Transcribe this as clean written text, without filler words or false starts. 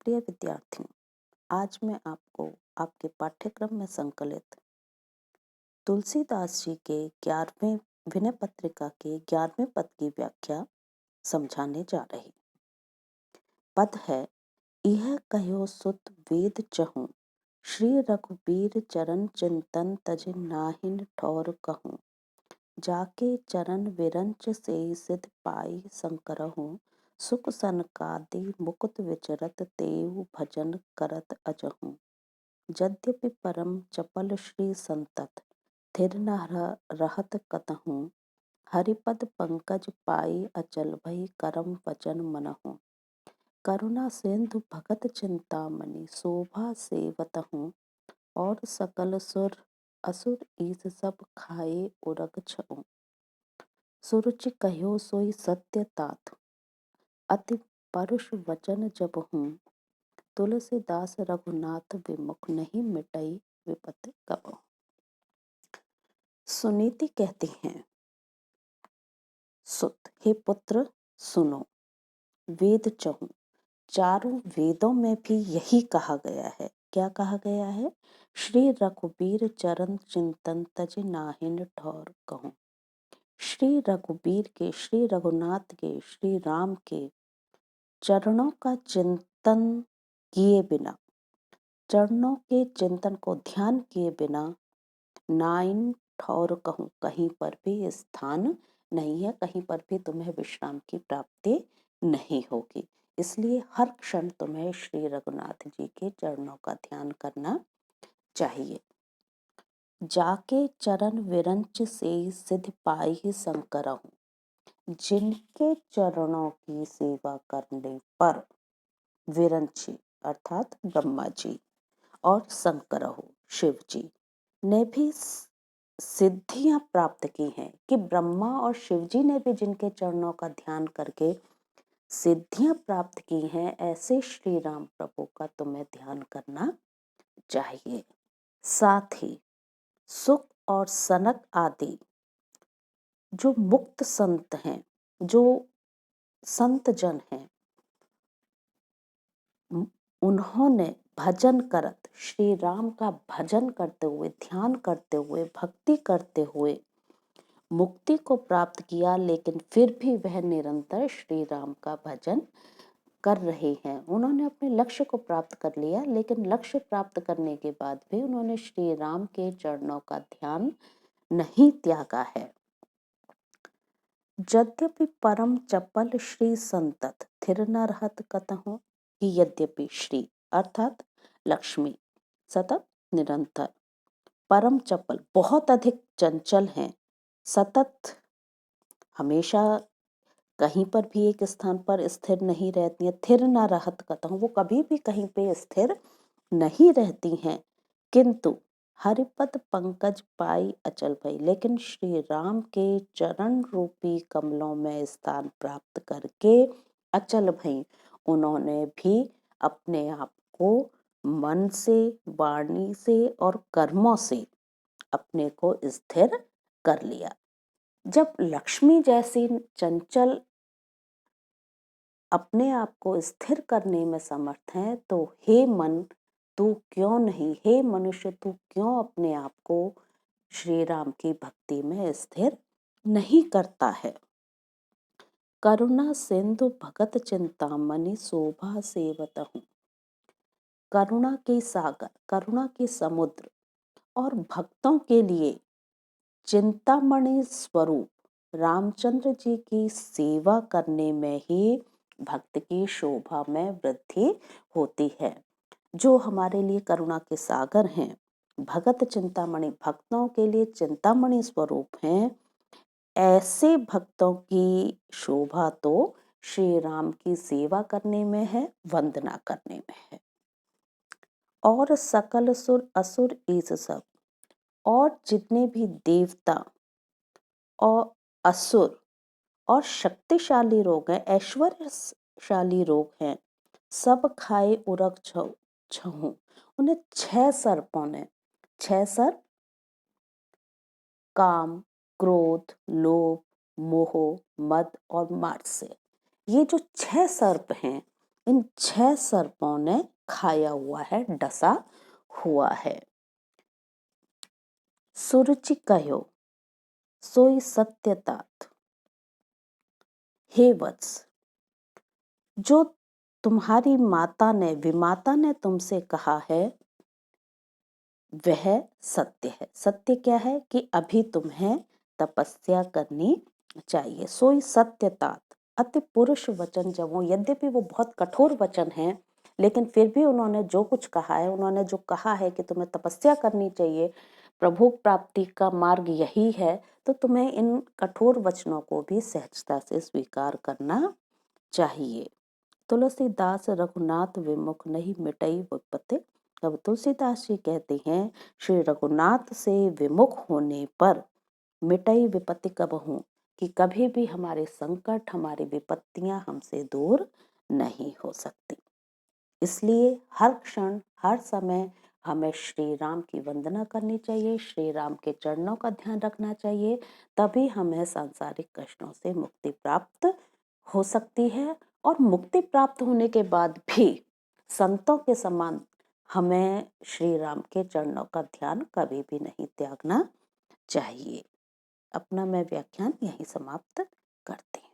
प्रिय विद्यार्थियों, आज मैं आपको आपके पाठ्यक्रम में संकलित तुलसीदास जी के 11वें विनय पत्रिका के 11वें पद की व्याख्या समझाने जा रही। पद है, यह कहो सुत वेद चहूँ, श्री रघुबीर चरण चिंतन तज नाहिन ठौर कहूँ, जाके चरण विरंच से सिद्ध पाई संकरहूँ, सुख सनकादि मुकुत विचरत तेऊ भजन करत अजहूँ। यद्यपि परम चपल श्री संतत थिर न रहत कतहूँ, हरिपद पंकज पाई अचल भई करम वचन मनहूँ। करुणा सिंधु भगत चिंतामणि शोभा सेवतहूँ, और सकल सुर असुर ईस सब खाए उरग छऊँ। सुरुचि कहो सोई सत्य तात, अति परुष वचन जबहूँ, तुलसीदास रघुनाथ विमुख नहीं मिटई विपत कबहूँ। सुनीति कहती हैं, सुत हे पुत्र सुनो, वेद चहूँ, चारों वेदों में भी यही कहा गया है। क्या कहा गया है? श्री रघुबीर चरण चिंतन तज नाहिन ठौर कहूँ। श्री रघुबीर के, श्री रघुनाथ के, श्री राम के चरणों का चिंतन किए बिना, चरणों के चिंतन को ध्यान किए बिना नाइन ठौर कहूँ, कहीं पर भी स्थान नहीं है, कहीं पर भी तुम्हें विश्राम की प्राप्ति नहीं होगी। इसलिए हर क्षण तुम्हें श्री रघुनाथ जी के चरणों का ध्यान करना चाहिए। जाके चरण विरंच से सिद्ध पाई संकरहूँ, जिनके चरणों की सेवा करने पर विरंची अर्थात ब्रह्मा जी और शंकरहु शिव जी ने भी सिद्धियां प्राप्त की हैं, कि ब्रह्मा और शिव जी ने भी जिनके चरणों का ध्यान करके सिद्धियां प्राप्त की हैं, ऐसे श्री राम प्रभु का तुम्हें ध्यान करना चाहिए। साथ ही सुख और सनक आदि जो मुक्त संत हैं, जो संत जन हैं, उन्होंने भजन करत, श्री राम का भजन करते हुए, ध्यान करते हुए, भक्ति करते हुए मुक्ति को प्राप्त किया, लेकिन फिर भी वह निरंतर श्री राम का भजन कर रहे हैं। उन्होंने अपने लक्ष्य को प्राप्त कर लिया, लेकिन लक्ष्य प्राप्त करने के बाद भी उन्होंने श्री राम के चरणों का ध्यान नहीं त्यागा है। यद्यपि परम चपल श्री संतत थिर न रहत कतहूँ, कि यद्यपि श्री अर्थात लक्ष्मी सतत निरंतर, परम चपल बहुत अधिक चंचल हैं, सतत हमेशा कहीं पर भी एक स्थान पर स्थिर नहीं रहती है। थिर न रहत कतहूँ, वो कभी भी कहीं पे स्थिर नहीं रहती हैं, किंतु हरिपद पंकज पाई अचल भई, लेकिन श्री राम के चरण रूपी कमलों में स्थान प्राप्त करके अचल भई, उन्होंने भी अपने आप को मन से, वाणी से और कर्मों से अपने को स्थिर कर लिया। जब लक्ष्मी जैसी चंचल अपने आप को स्थिर करने में समर्थ है, तो हे मन तू क्यों नहीं, हे मनुष्य तू क्यों अपने आप को श्री राम की भक्ति में स्थिर नहीं करता है। करुणा सिंधु भगत चिंतामणि शोभा सेवतहूँ, करुणा के सागर, करुणा के समुद्र और भक्तों के लिए चिंतामणि स्वरूप रामचंद्र जी की सेवा करने में ही भक्त की शोभा में वृद्धि होती है। जो हमारे लिए करुणा के सागर हैं, भगत चिंतामणि भक्तों के लिए चिंतामणि स्वरूप हैं, ऐसे भक्तों की शोभा तो श्री राम की सेवा करने में है, वंदना करने में है। और सकल सुर असुर ईस सब, और जितने भी देवता और असुर और शक्तिशाली लोग हैं, ऐश्वर्यशाली लोग हैं, सब खाए उरग छहूँ, उन्हें 6 सर्पों ने, 6 सर्प काम, क्रोध, लोभ, मोह, मद और मात्सर्य, ये जो 6 सर्प हैं, इन 6 सर्पों ने खाया हुआ है, डसा हुआ है। सुरुचि कहो सोई सत्य तात, हे वत्स, जो तुम्हारी माता ने, विमाता ने तुमसे कहा है वह सत्य है। सत्य क्या है कि अभी तुम्हें तपस्या करनी चाहिए। सोई सत्य तात, अति पुरुष वचन जब वो, यद्यपि वो बहुत कठोर वचन है, लेकिन फिर भी उन्होंने जो कुछ कहा है, उन्होंने जो कहा है कि तुम्हें तपस्या करनी चाहिए, प्रभु प्राप्ति का मार्ग यही है, तो तुम्हें इन कठोर वचनों को भी सहजता से स्वीकार करना चाहिए। तुलसीदास रघुनाथ विमुख नहीं मिटई विपत्ति। अब तुलसीदास जी कहते हैं श्री रघुनाथ से विमुख होने पर मिटई विपत्ति कब हूँ, कि कभी भी हमारे संकट, हमारी विपत्तियां हमसे दूर नहीं हो सकती। इसलिए हर क्षण, हर समय हमें श्री राम की वंदना करनी चाहिए, श्री राम के चरणों का ध्यान रखना चाहिए, तभी हमें सांसारिक कष्टों से मुक्ति प्राप्त हो सकती है। और मुक्ति प्राप्त होने के बाद भी संतों के समान हमें श्री राम के चरणों का ध्यान कभी भी नहीं त्यागना चाहिए। अपना मैं व्याख्यान यहीं समाप्त करती हूँ।